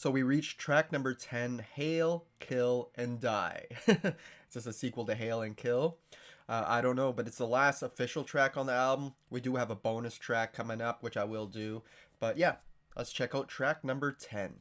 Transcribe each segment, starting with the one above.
So we reached track number 10, Hail, Kill, and Die. It's just a sequel to Hail and Kill. I don't know, but it's the last official track on the album. We do have a bonus track coming up, which I will do. But yeah, let's check out track number 10.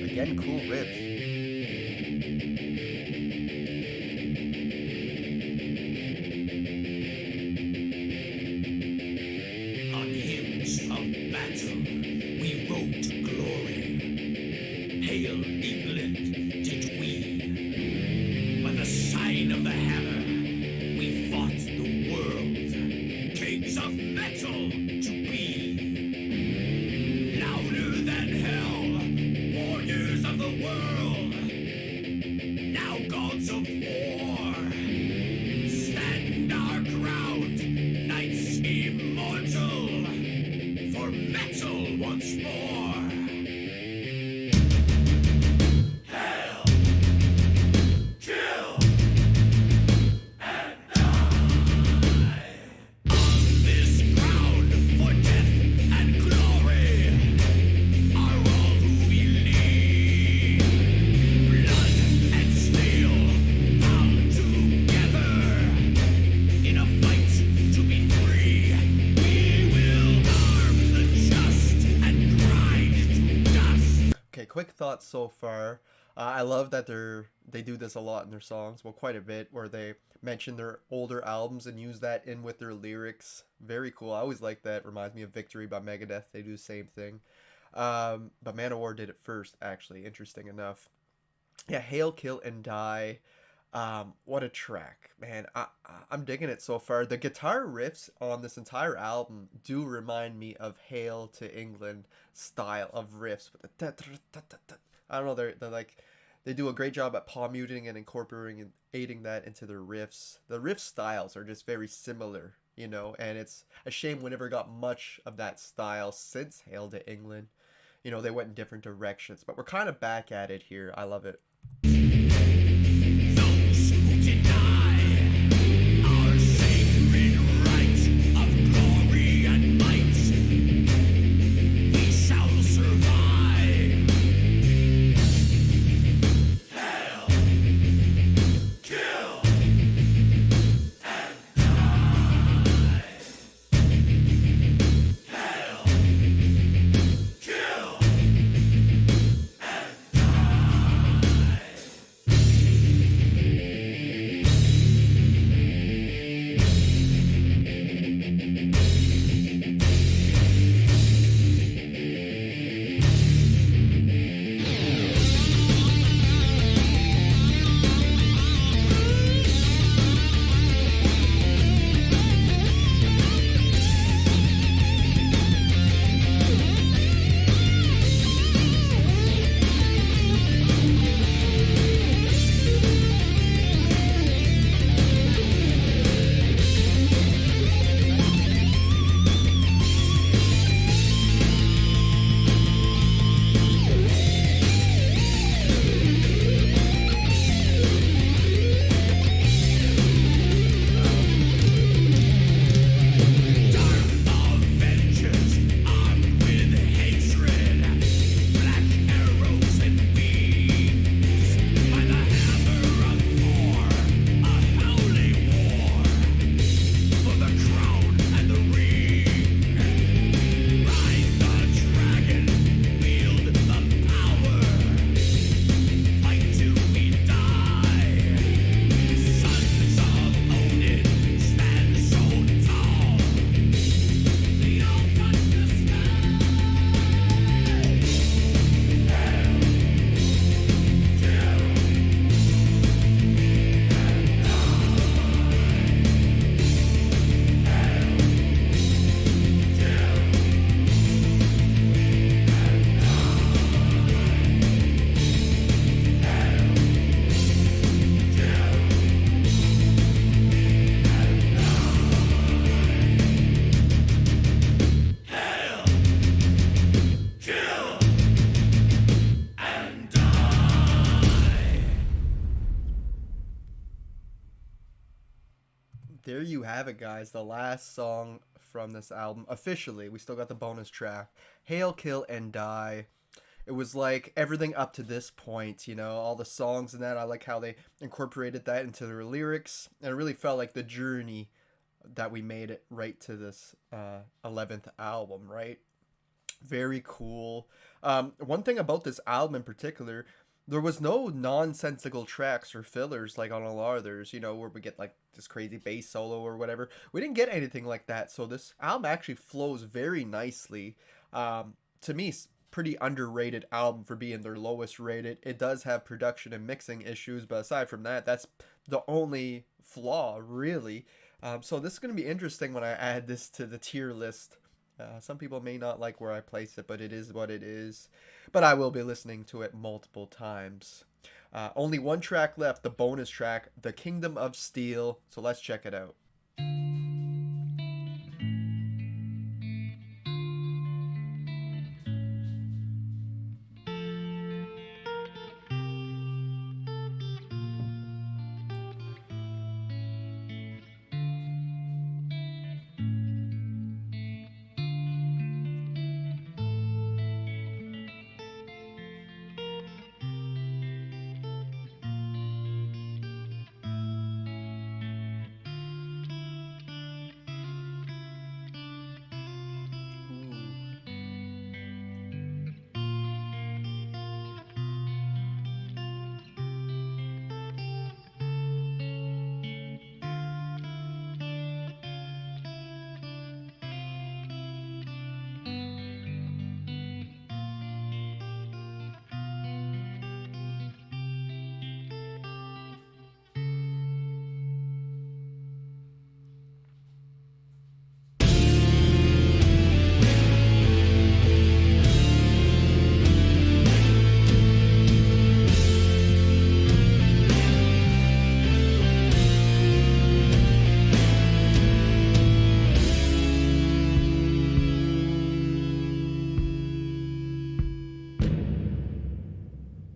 Again, cool riffs. Hail, England, did we? By the sign of the hammer, we fought the world. Kings of metal to be. Louder than hell, warriors of the world. Now gods of war. Stand our ground, knights immortal. For metal once more. Quick thoughts so far. I love that they do this a lot in their songs, well, quite a bit, where they mention their older albums and use that in with their lyrics. Very cool. I always like that. Reminds me of Victory by Megadeth. They do the same thing. But Manowar did it first, actually. Interesting enough. Yeah, Hail, Kill, and Die. What a track, man. I'm digging it so far. The guitar riffs on this entire album do remind me of Hail to England style of riffs. With the I don't know, they're like, they do a great job at palm muting and incorporating and aiding that into their riffs. The riff styles are just very similar, and it's a shame we never got much of that style since Hail to England. They went in different directions, but we're kind of back at it here. I love it. have it, guys. The last song from this album, officially. We still got the bonus track, Hail, Kill, and Die. It was like everything up to this point, all the songs and that. I like how they incorporated that into their lyrics. And it really felt like the journey that we made it right to this 11th album, right? Very cool. One thing about this album in particular, there was no nonsensical tracks or fillers like on a lot of others, where we get like this crazy bass solo or whatever. We didn't get anything like that. So this album actually flows very nicely. To me, pretty underrated album for being their lowest rated. It does have production and mixing issues, but aside from that, that's the only flaw, really. So this is going to be interesting when I add this to the tier list. Some people may not like where I place it, but it is what it is. But I will be listening to it multiple times. Only one track left, the bonus track, The Kingdom of Steel. So let's check it out. Ooh.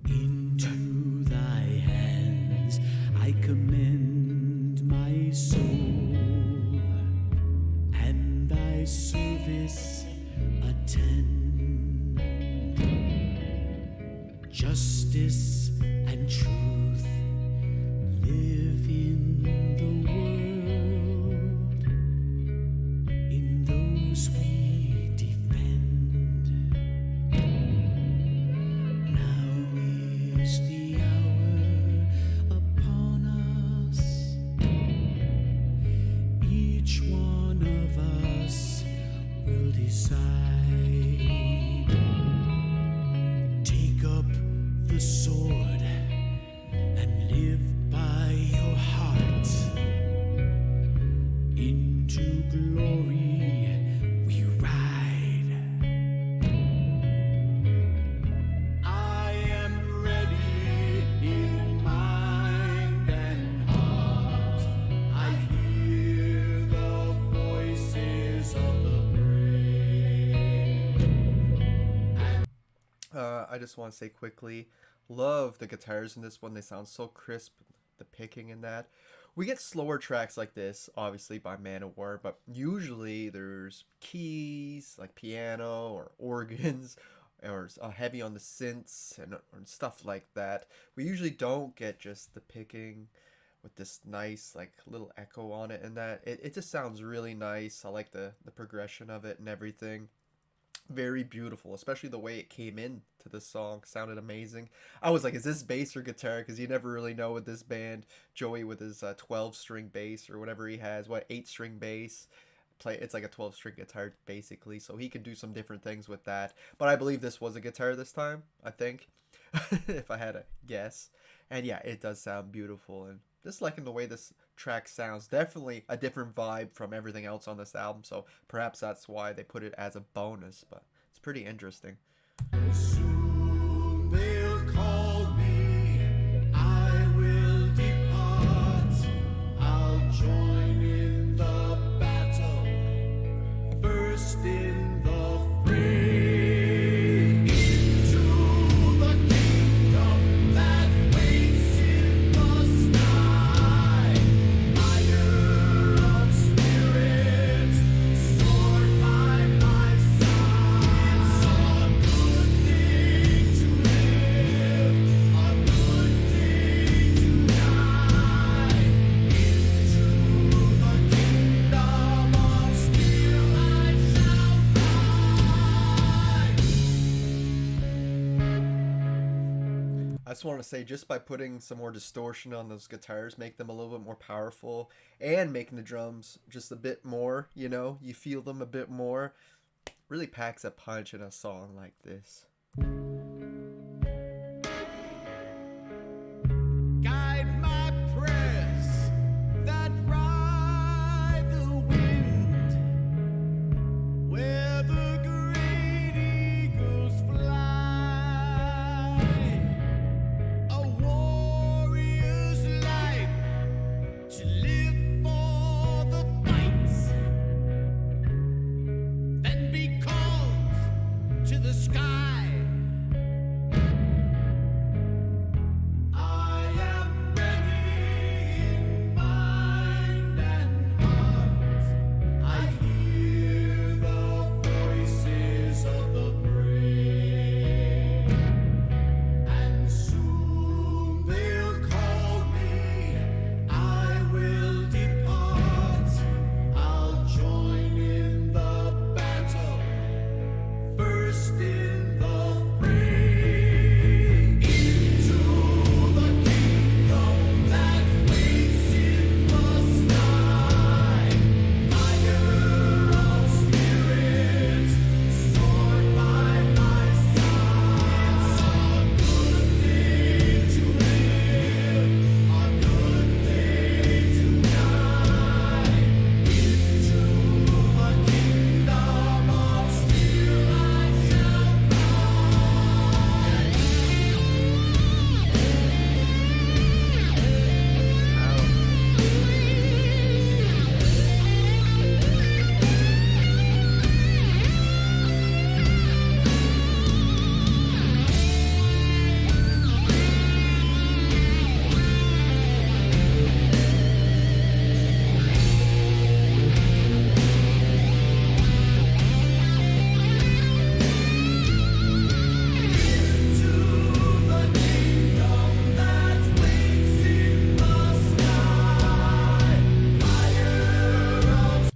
Into thy hands I commend my soul, and thy service attend. Justice and truth live in the world, in those we defend. Now is the hour upon us. Each one of us will decide. Take up the sword and live by your heart. Into glory we ride. I am ready in mind and heart. I hear the voices of the brave. I just want to say quickly, love the guitars in this one. They sound so crisp, the picking in that. We get slower tracks like this, obviously, by Manowar, but usually there's keys, like piano or organs, or heavy on the synths and or stuff like that. We usually don't get just the picking with this nice, like, little echo on it and that. It just sounds really nice. I like the progression of it and everything. Very beautiful, especially the way it came in to the song. Sounded amazing. I was like, is this bass or guitar? Because you never really know with this band. Joey with his 12-string bass or whatever he has, 8-string bass. It's like a 12-string guitar basically, so he can do some different things with that. But I believe this was a guitar this time, I think, if I had a guess. And yeah, it does sound beautiful, and just liking the way this track sounds. Definitely a different vibe from everything else on this album, so perhaps that's why they put it as a bonus, but it's pretty interesting. Soon they'll call me, I will depart. I'll join in the battle, first in the fray. Into the kingdom that waits in the sky, fire of just want to say, just by putting some more distortion on those guitars, make them a little bit more powerful, and making the drums just a bit more, you feel them a bit more, really packs a punch in a song like this. Guide my prayers that ride the wind where the great eagles fly. A warrior's life to live for the fight, then be called to the sky. I am ready in mind and heart. I hear the voices of the brave, and soon they'll call me. I will depart. I'll join in the battle, first in the fray. Into the kingdom that waits in the sky. Fire of spirit, sword by my side. It's a good day to live, a good day to die. Into the kingdom of steel I shall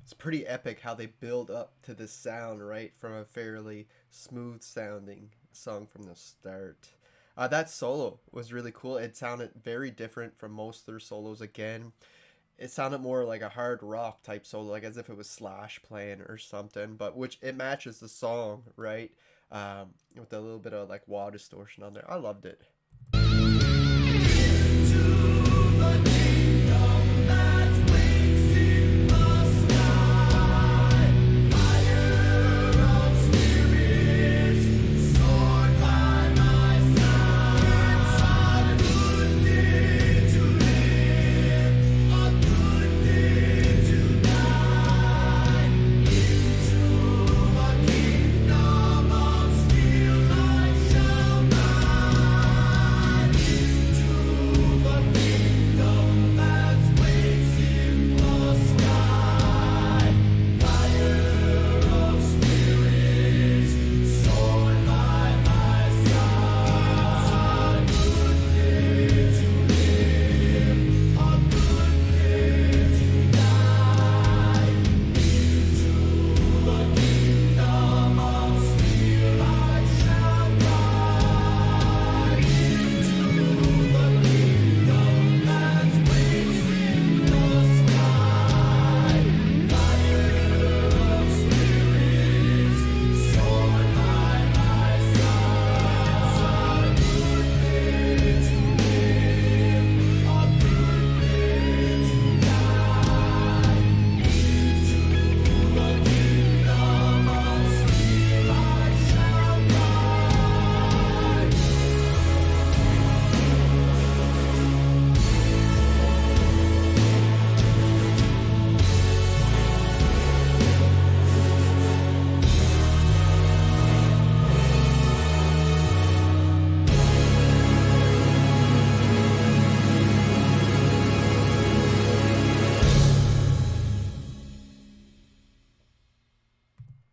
It's pretty epic how they build up to this sound, right, from a fairly smooth sounding song from the start. That solo was really cool. It sounded very different from most of their solos again. It sounded more like a hard rock type solo, like as if it was Slash playing or something, but which it matches the song, right? With a little bit of like wah distortion on there. I loved it.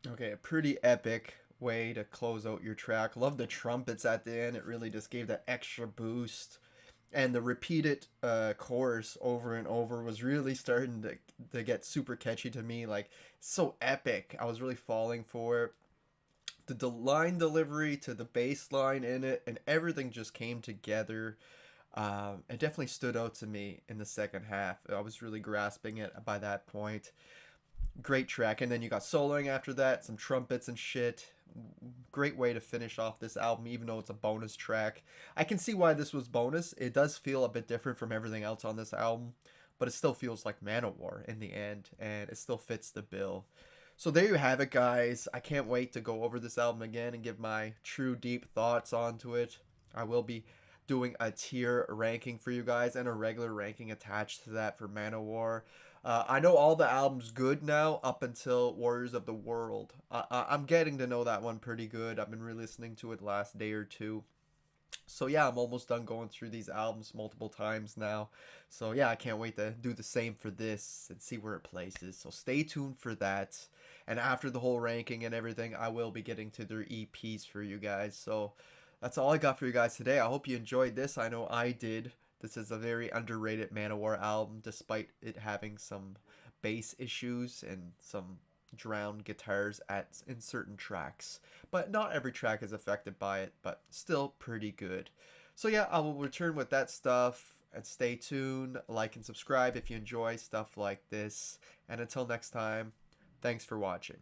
Okay, a pretty epic way to close out your track. Love the trumpets at the end. It really just gave that extra boost. And the repeated chorus over and over was really starting to get super catchy to me. Like, so epic. I was really falling for it. The line delivery to the bass line in it, and everything just came together. It definitely stood out to me in the second half. I was really grasping it by that point. Great track, and then you got soloing after that, some trumpets and shit. Great way to finish off this album, even though it's a bonus track. I can see why this was bonus. It does feel a bit different from everything else on this album, but it still feels like Manowar in the end, and it still fits the bill. So there you have it, guys. I can't wait to go over this album again and give my true deep thoughts onto it. I will be doing a tier ranking for you guys and a regular ranking attached to that for Manowar. I know all the albums good now up until Warriors of the World. I'm getting to know that one pretty good. I've been re-listening to it last day or two. So yeah, I'm almost done going through these albums multiple times now. So yeah, I can't wait to do the same for this and see where it places. So stay tuned for that. And after the whole ranking and everything, I will be getting to their EPs for you guys. So that's all I got for you guys today. I hope you enjoyed this. I know I did. This is a very underrated Manowar album, despite it having some bass issues and some drowned guitars at in certain tracks. But not every track is affected by it, but still pretty good. So yeah, I will return with that stuff and stay tuned, like and subscribe if you enjoy stuff like this. And until next time, thanks for watching.